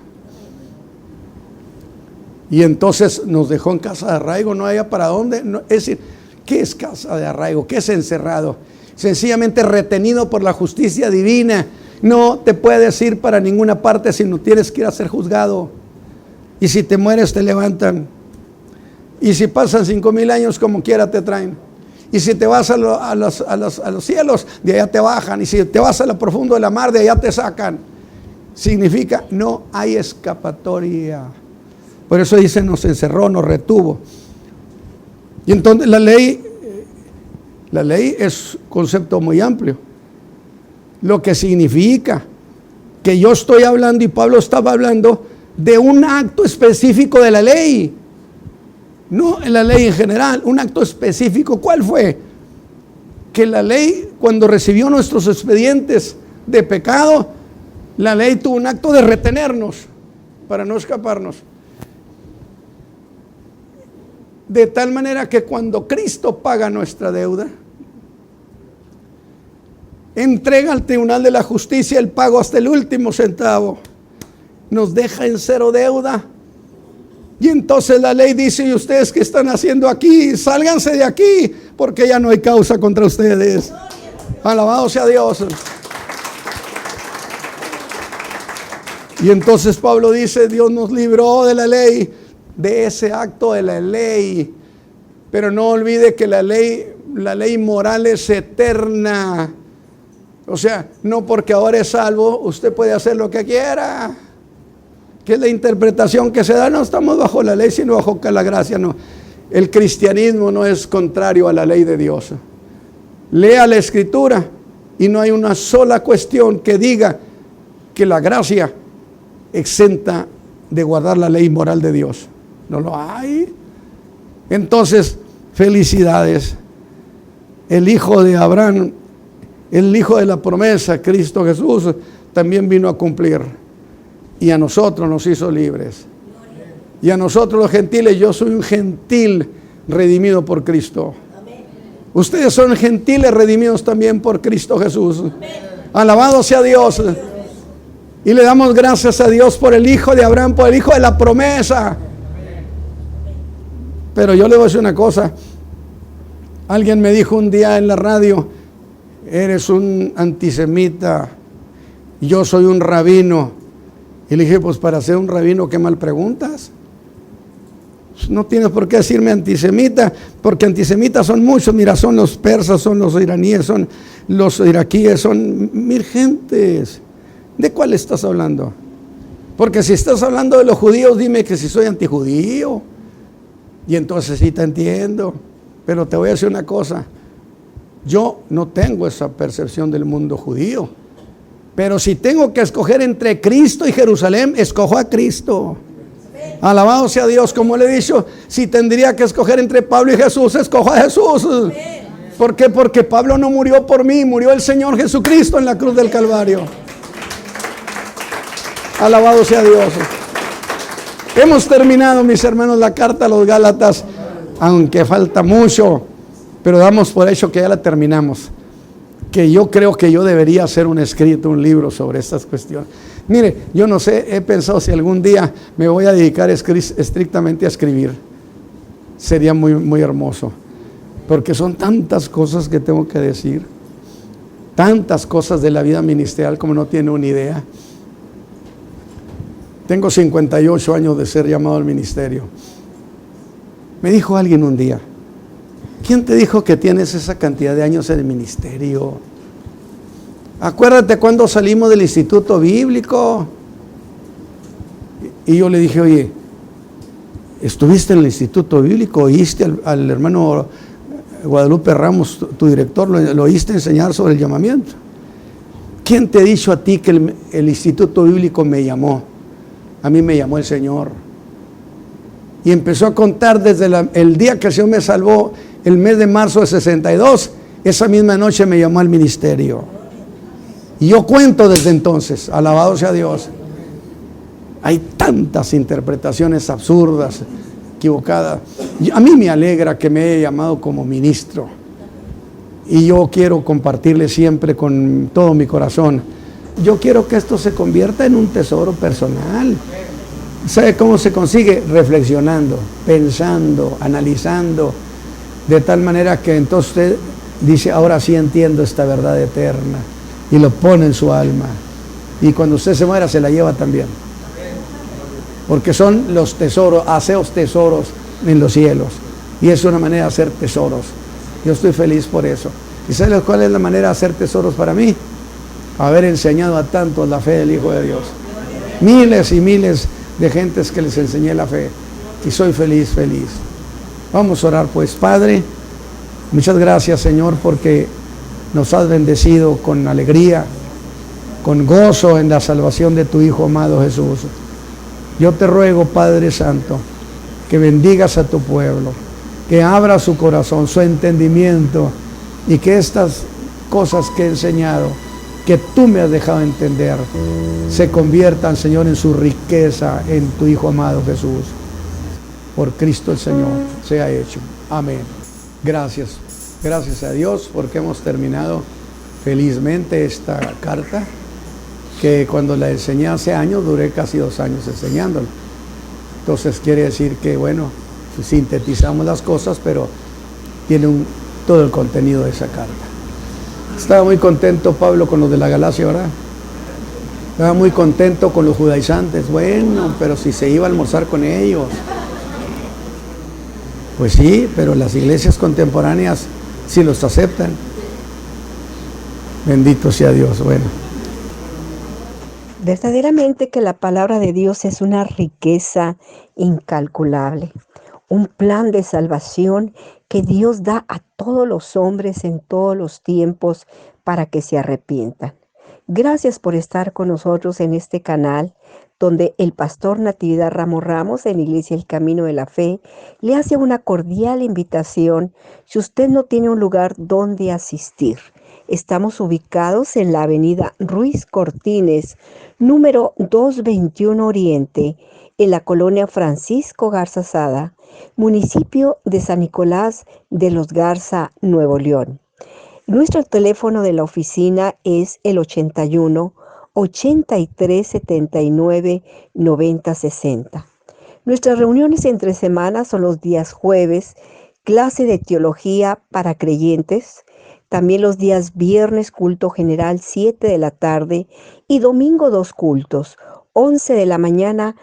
Y entonces nos dejó en casa de arraigo, no había para dónde. No, es decir, ¿qué es casa de arraigo? ¿Qué es encerrado? Sencillamente retenido por la justicia divina. No te puedes ir para ninguna parte si no tienes que ir a ser juzgado. Y si te mueres te levantan. Y si pasan 5,000 años, como quiera te traen. Y si te vas a los cielos, de allá te bajan. Y si te vas a lo profundo de la mar, de allá te sacan. Significa, no hay escapatoria. Por eso dice, nos encerró, nos retuvo. Y entonces la ley es un concepto muy amplio. Lo que significa que yo estoy hablando, y Pablo estaba hablando de un acto específico de la ley. No en la ley en general, un acto específico. ¿Cuál fue? Que la ley, cuando recibió nuestros expedientes de pecado, la ley tuvo un acto de retenernos para no escaparnos. De tal manera que cuando Cristo paga nuestra deuda, entrega al tribunal de la justicia el pago hasta el último centavo, nos deja en cero deuda. Y entonces la ley dice, ¿y ustedes qué están haciendo aquí? Sálganse de aquí, porque ya no hay causa contra ustedes. Alabado sea Dios. Y entonces Pablo dice, Dios nos libró de la ley, de ese acto de la ley. Pero no olvide que la ley moral es eterna. O sea, no porque ahora es salvo, usted puede hacer lo que quiera. Que es la interpretación que se da, no estamos bajo la ley, sino bajo la gracia, no. El cristianismo no es contrario a la ley de Dios. Lea la Escritura y no hay una sola cuestión que diga que la gracia exenta de guardar la ley moral de Dios. No lo hay. Entonces, felicidades. El hijo de Abraham, el hijo de la promesa, Cristo Jesús, también vino a cumplir. Y a nosotros nos hizo libres. Y a nosotros los gentiles, yo soy un gentil redimido por Cristo. Ustedes son gentiles redimidos también por Cristo Jesús. Alabado sea Dios. Y le damos gracias a Dios por el hijo de Abraham, por el hijo de la promesa. Pero yo le voy a decir una cosa. Alguien me dijo un día en la radio: eres un antisemita, yo soy un rabino. Y le dije: pues para ser un rabino, ¿qué mal preguntas? No tienes por qué decirme antisemita, porque antisemitas son muchos. Mira, son los persas, son los iraníes, son los iraquíes, son mil gentes. ¿De cuál estás hablando? Porque si estás hablando de los judíos, dime que si soy antijudío. Y entonces sí te entiendo. Pero te voy a decir una cosa. Yo no tengo esa percepción del mundo judío. Pero si tengo que escoger entre Cristo y Jerusalén, escojo a Cristo. Alabado sea Dios. Como le he dicho, si tendría que escoger entre Pablo y Jesús, escojo a Jesús. ¿Por qué? Porque Pablo no murió por mí, murió el Señor Jesucristo en la cruz del Calvario. Alabado sea Dios. Hemos terminado, mis hermanos, la carta a los Gálatas, aunque falta mucho, pero damos por hecho que ya la terminamos. Que yo creo que yo debería hacer un escrito, un libro sobre estas cuestiones. Mire, yo no sé, he pensado si algún día me voy a dedicar estrictamente a escribir. Sería muy, muy hermoso, porque son tantas cosas que tengo que decir, tantas cosas de la vida ministerial como no tiene una idea. Tengo 58 años de ser llamado al ministerio. Me dijo alguien un día: ¿quién te dijo que tienes esa cantidad de años en el ministerio? Acuérdate cuando salimos del instituto bíblico. Y yo le dije: oye, ¿estuviste en el instituto bíblico? ¿Oíste al hermano Guadalupe Ramos, tu director, lo oíste enseñar sobre el llamamiento? ¿Quién te ha dicho a ti que el instituto bíblico me llamó? A mí me llamó el Señor. Y empezó a contar desde el día que el Señor me salvó, el mes de marzo de 62. Esa misma noche me llamó al ministerio. Y yo cuento desde entonces. Alabado sea Dios. Hay tantas interpretaciones absurdas, equivocadas. A mí me alegra que me haya llamado como ministro. Y yo quiero compartirle siempre con todo mi corazón. Yo quiero que esto se convierta en un tesoro personal. ¿Sabe cómo se consigue? Reflexionando, pensando, analizando, de tal manera que entonces usted dice: ahora sí entiendo esta verdad eterna, y lo pone en su alma. Y cuando usted se muera, se la lleva también. Porque son los tesoros, haceos tesoros en los cielos. Y es una manera de hacer tesoros. Yo estoy feliz por eso. ¿Y sabe cuál es la manera de hacer tesoros para mí? Haber enseñado a tantos la fe del Hijo de Dios. Miles y miles de gentes que les enseñé la fe. Y soy feliz, feliz. Vamos a orar pues. Padre, muchas gracias, Señor, porque nos has bendecido con alegría, con gozo en la salvación de tu Hijo amado Jesús. Yo te ruego, Padre Santo, que bendigas a tu pueblo, que abra su corazón, su entendimiento, y que estas cosas que he enseñado, que tú me has dejado entender, se conviertan, Señor, en su riqueza en tu Hijo amado Jesús. Por Cristo el Señor sea hecho. Amén. Gracias. Gracias a Dios porque hemos terminado felizmente esta carta, que cuando la enseñé hace años, duré casi 2 años enseñándola. Entonces quiere decir que, bueno, sintetizamos las cosas, pero tiene todo el contenido de esa carta. Estaba muy contento Pablo con los de la Galacia, ¿verdad? Estaba muy contento con los judaizantes. Bueno, pero si se iba a almorzar con ellos. Pues sí, pero las iglesias contemporáneas sí los aceptan. Bendito sea Dios. Bueno. Verdaderamente que la palabra de Dios es una riqueza incalculable. un plan de salvación que Dios da a todos los hombres en todos los tiempos para que se arrepientan. Gracias por estar con nosotros en este canal donde el pastor Natividad Ramos Ramos en Iglesia El Camino de la Fe le hace una cordial invitación si usted no tiene un lugar donde asistir. Estamos ubicados en la avenida Ruiz Cortines, número 221 Oriente, en la colonia Francisco Garza Sada, municipio de San Nicolás de los Garza, Nuevo León. Nuestro teléfono de la oficina es el 81 83 79 90 60. Nuestras reuniones entre semanas son los días jueves, clase de teología para creyentes, también los días viernes culto general 7 de la tarde y domingo 2 cultos, 11 de la mañana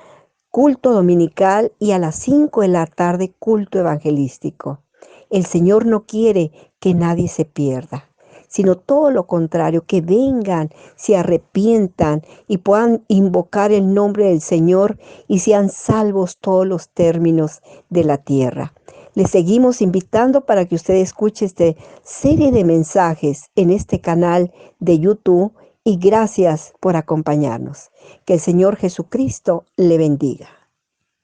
culto dominical y a las 5 de la tarde culto evangelístico. El Señor no quiere que nadie se pierda, sino todo lo contrario, que vengan, se arrepientan y puedan invocar el nombre del Señor y sean salvos todos los términos de la tierra. Les seguimos invitando para que usted escuche esta serie de mensajes en este canal de YouTube y gracias por acompañarnos. Que el Señor Jesucristo le bendiga.